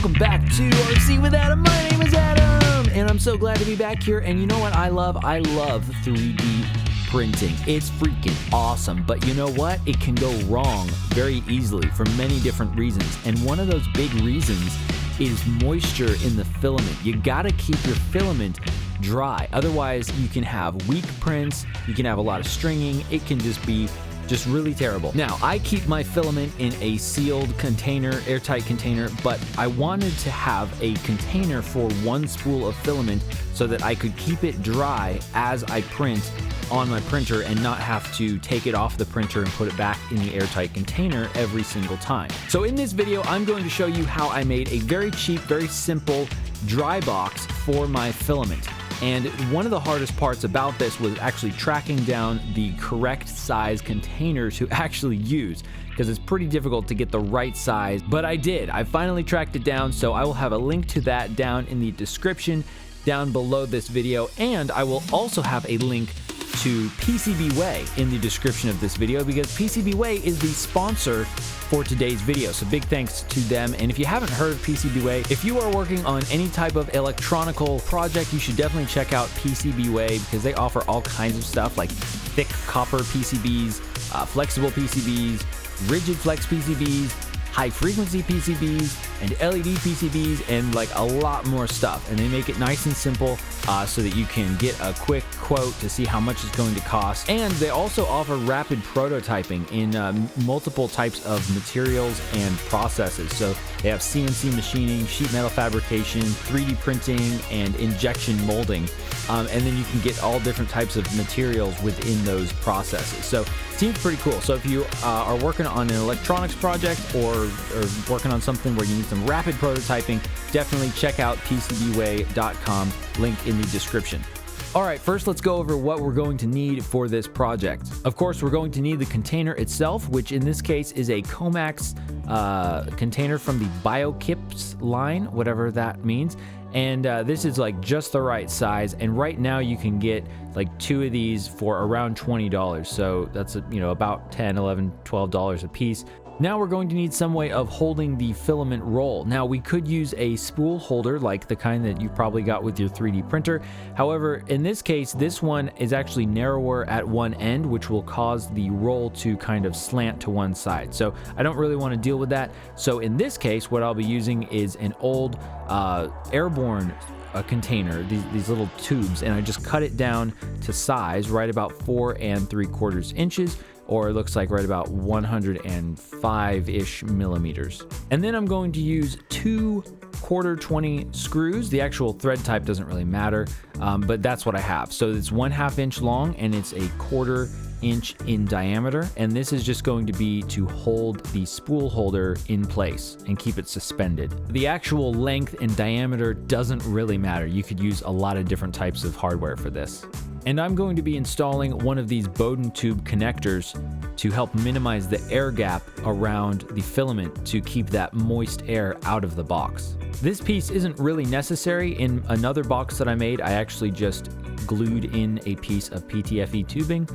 welcome back to RC with Adam. My name is Adam, and I'm so glad to be back here. And you know what I love? I love 3D printing. It's freaking awesome, but you know what? It can go wrong very easily for many different reasons. And one of those big reasons is moisture in the filament. You gotta keep your filament dry. Otherwise, you can have weak prints, you can have a lot of stringing, it can just be really terrible. Now, I keep my filament in a sealed container, airtight container, but I wanted to have a container for one spool of filament so that I could keep it dry as I print on my printer and not have to take it off the printer and put it back in the airtight container every single time. So in this video, I'm going to show you how I made a very cheap, very simple dry box for my filament. And one of the hardest parts about this was actually tracking down the correct size containers to actually use, because it's pretty difficult to get the right size, but I did. I finally tracked it down, so I will have a link to that down in the description down below this video, and I will also have a link to PCBWay in the description of this video, because PCBWay is the sponsor for today's video. So big thanks to them. And if you haven't heard of PCBWay, if you are working on any type of electronical project, you should definitely check out PCBWay, because they offer all kinds of stuff like thick copper PCBs, flexible PCBs, rigid flex PCBs, high frequency PCBs, and LED PCBs, and like a lot more stuff. And they make it nice and simple so that you can get a quick quote to see how much it's going to cost. And they also offer rapid prototyping in multiple types of materials and processes. So they have CNC machining, sheet metal fabrication, 3D printing, and injection molding. And then you can get all different types of materials within those processes. So it seems pretty cool. So if you are working on an electronics project or working on something where you need some rapid prototyping, definitely check out PCBWay.com, link in the description. All right, first let's go over what we're going to need for this project. Of course, we're going to need the container itself, which in this case is a Komax container from the Biokips line, whatever that means. And this is like just the right size. And right now you can get like 2 of these for around $20. So that's, about $10, $11, $12 a piece. Now we're going to need some way of holding the filament roll. Now we could use a spool holder like the kind that you probably got with your 3D printer. However, in this case, this one is actually narrower at one end, which will cause the roll to kind of slant to one side. So I don't really want to deal with that. So in this case, what I'll be using is an old airborne container, these little tubes, and I just cut it down to size right about 4 3/4 inches, or it looks like right about 105-ish millimeters. And then I'm going to use 2 1/4-20 screws. The actual thread type doesn't really matter, but that's what I have. So it's 1/2 inch long and it's a 1/4 inch in diameter, and this is just going to be to hold the spool holder in place and keep it suspended. The actual length and diameter doesn't really matter. You could use a lot of different types of hardware for this. And I'm going to be installing one of these Bowden tube connectors to help minimize the air gap around the filament to keep that moist air out of the box. This piece isn't really necessary. In another box that I made, I actually just glued in a piece of PTFE tubing,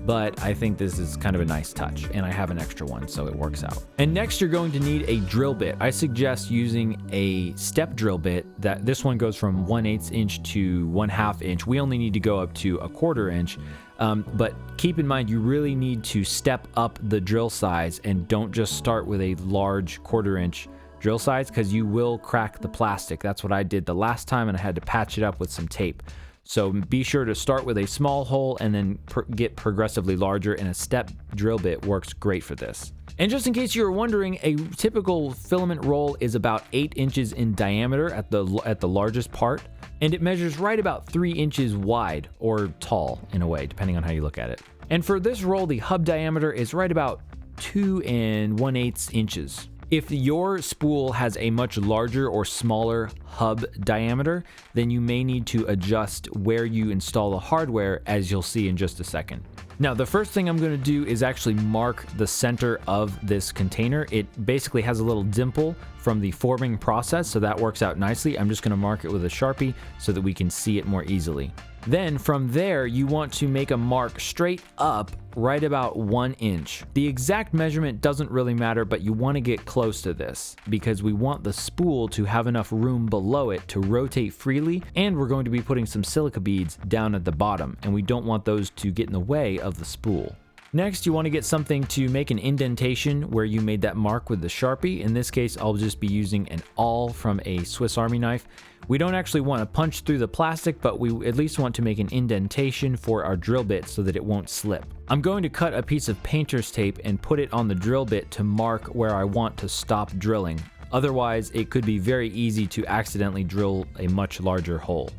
but I think this is kind of a nice touch, and I have an extra one, so it works out. And next you're going to need a drill bit. I suggest using a step drill bit. That this one goes from 1/8 inch to 1/2 inch. We only need to go up to 1/4 inch. But keep in mind, you really need to step up the drill size and don't just start with a large 1/4 inch drill size, because you will crack the plastic. That's what I did the last time, and I had to patch it up with some tape. So be sure to start with a small hole and then get progressively larger, and a step drill bit works great for this. And just in case you were wondering, a typical filament roll is about 8 inches in diameter at the largest part, and it measures right about 3 inches wide, or tall in a way, depending on how you look at it. And for this roll, the hub diameter is right about 2 1/8 inches. If your spool has a much larger or smaller hub diameter, then you may need to adjust where you install the hardware, as you'll see in just a second. Now, the first thing I'm going to do is actually mark the center of this container. It basically has a little dimple from the forming process, so that works out nicely. I'm just going to mark it with a Sharpie so that we can see it more easily. Then from there, you want to make a mark straight up right about 1 inch. The exact measurement doesn't really matter, but you want to get close to this because we want the spool to have enough room below it to rotate freely, and we're going to be putting some silica beads down at the bottom, and we don't want those to get in the way of the spool. Next, you want to get something to make an indentation where you made that mark with the Sharpie. In this case, I'll just be using an awl from a Swiss Army knife. We don't actually want to punch through the plastic, but we at least want to make an indentation for our drill bit so that it won't slip. I'm going to cut a piece of painter's tape and put it on the drill bit to mark where I want to stop drilling. Otherwise, it could be very easy to accidentally drill a much larger hole.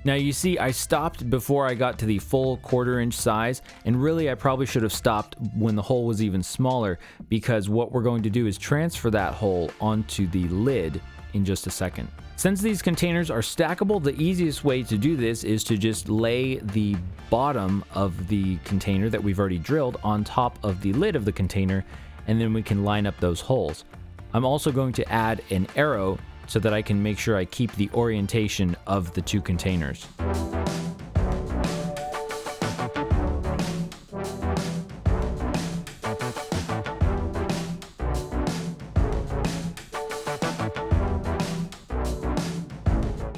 Now you see, I stopped before I got to the full 1/4 inch size, and really I probably should have stopped when the hole was even smaller, because what we're going to do is transfer that hole onto the lid in just a second. Since these containers are stackable, the easiest way to do this is to just lay the bottom of the container that we've already drilled on top of the lid of the container, and then we can line up those holes. I'm also going to add an arrow so that I can make sure I keep the orientation of the 2 containers.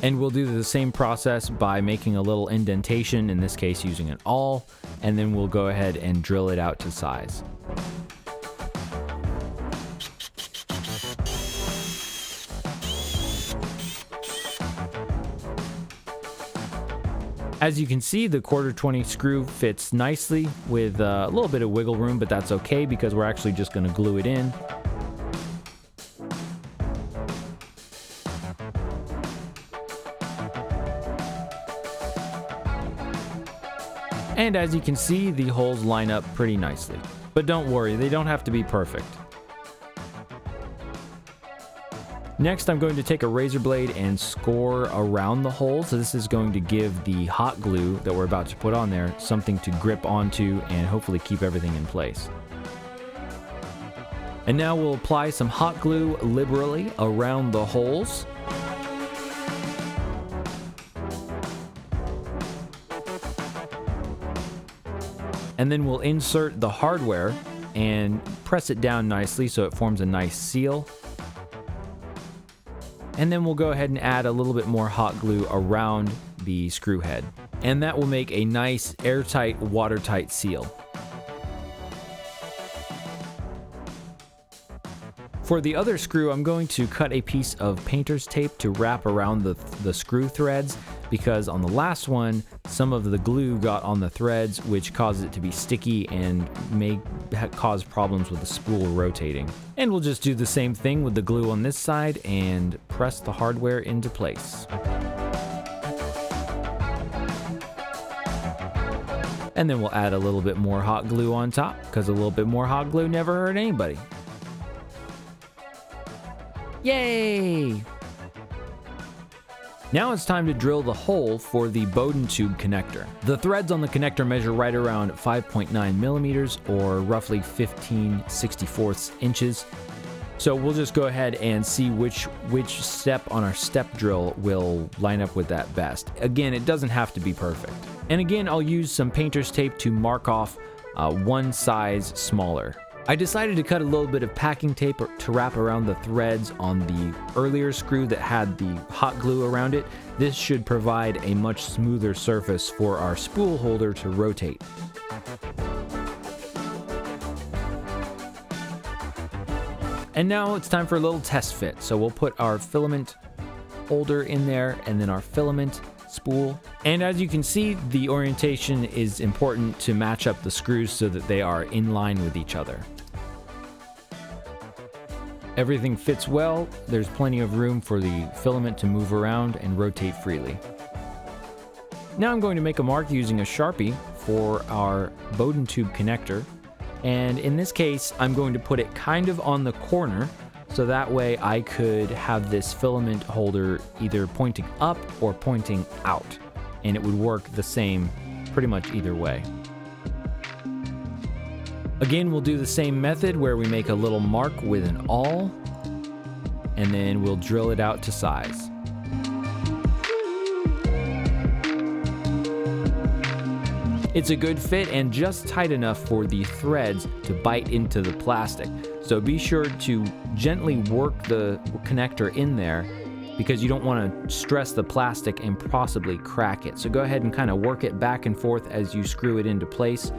And we'll do the same process by making a little indentation, in this case using an awl, and then we'll go ahead and drill it out to size. As you can see, the 1/4 screw fits nicely with a little bit of wiggle room, but that's okay because we're actually just going to glue it in. And as you can see, the holes line up pretty nicely. But don't worry, they don't have to be perfect. Next, I'm going to take a razor blade and score around the hole. So this is going to give the hot glue that we're about to put on there something to grip onto and hopefully keep everything in place. And now we'll apply some hot glue liberally around the holes. And then we'll insert the hardware and press it down nicely so it forms a nice seal. And then we'll go ahead and add a little bit more hot glue around the screw head. And that will make a nice airtight, watertight seal. For the other screw, I'm going to cut a piece of painter's tape to wrap around the screw threads, because on the last one, some of the glue got on the threads, which causes it to be sticky and may cause problems with the spool rotating. And we'll just do the same thing with the glue on this side and press the hardware into place. And then we'll add a little bit more hot glue on top, because a little bit more hot glue never hurt anybody. Yay! Now it's time to drill the hole for the Bowden tube connector. The threads on the connector measure right around 5.9 millimeters, or roughly 15/64 inches. So we'll just go ahead and see which step on our step drill will line up with that best. Again, it doesn't have to be perfect. And again, I'll use some painter's tape to mark off one size smaller. I decided to cut a little bit of packing tape to wrap around the threads on the earlier screw that had the hot glue around it. This should provide a much smoother surface for our spool holder to rotate. And now it's time for a little test fit. So we'll put our filament holder in there and then our filament spool. And as you can see, the orientation is important to match up the screws so that they are in line with each other. Everything fits well. There's plenty of room for the filament to move around and rotate freely. Now I'm going to make a mark using a Sharpie for our Bowden tube connector. And in this case, I'm going to put it kind of on the corner, so that way I could have this filament holder either pointing up or pointing out, and it would work the same pretty much either way. Again, we'll do the same method where we make a little mark with an awl, and then we'll drill it out to size. It's a good fit and just tight enough for the threads to bite into the plastic. So be sure to gently work the connector in there because you don't want to stress the plastic and possibly crack it. So go ahead and kind of work it back and forth as you screw it into place.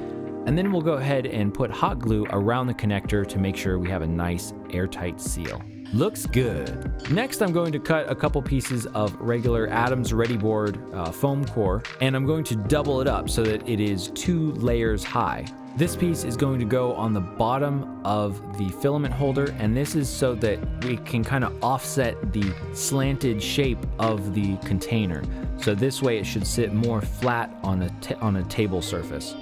And then we'll go ahead and put hot glue around the connector to make sure we have a nice airtight seal. Looks good. Next, I'm going to cut a couple pieces of regular Adam's Ready Board foam core, and I'm going to double it up so that it is 2 layers high. This piece is going to go on the bottom of the filament holder, and this is so that we can kind of offset the slanted shape of the container. So this way it should sit more flat on a table surface.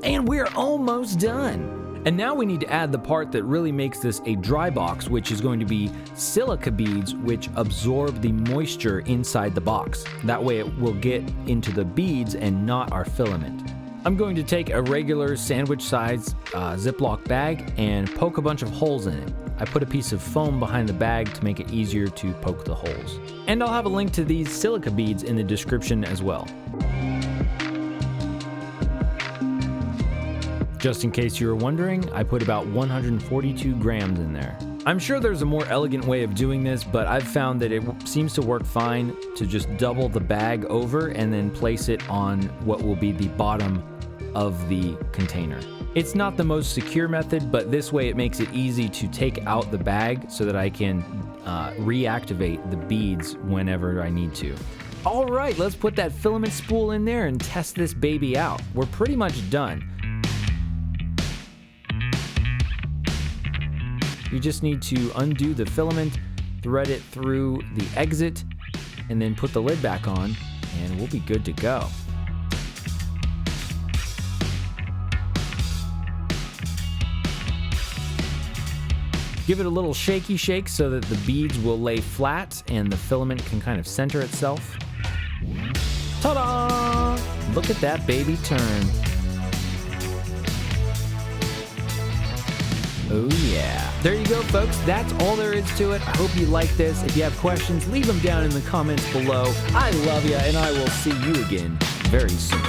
And we're almost done. And now we need to add the part that really makes this a dry box, which is going to be silica beads which absorb the moisture inside the box. That way it will get into the beads and not our filament. I'm going to take a regular sandwich-sized Ziploc bag and poke a bunch of holes in it. I put a piece of foam behind the bag to make it easier to poke the holes. And I'll have a link to these silica beads in the description as well. Just in case you were wondering, I put about 142 grams in there. I'm sure there's a more elegant way of doing this, but I've found that it seems to work fine to just double the bag over and then place it on what will be the bottom of the container. It's not the most secure method, but this way it makes it easy to take out the bag so that I can reactivate the beads whenever I need to. All right, let's put that filament spool in there and test this baby out. We're pretty much done. You just need to undo the filament, thread it through the exit, and then put the lid back on, and we'll be good to go. Give it a little shaky shake so that the beads will lay flat and the filament can kind of center itself. Ta-da! Look at that baby turn. Oh yeah. There you go, folks. That's all there is to it. I hope you like this. If you have questions, leave them down in the comments below. I love you, and I will see you again very soon.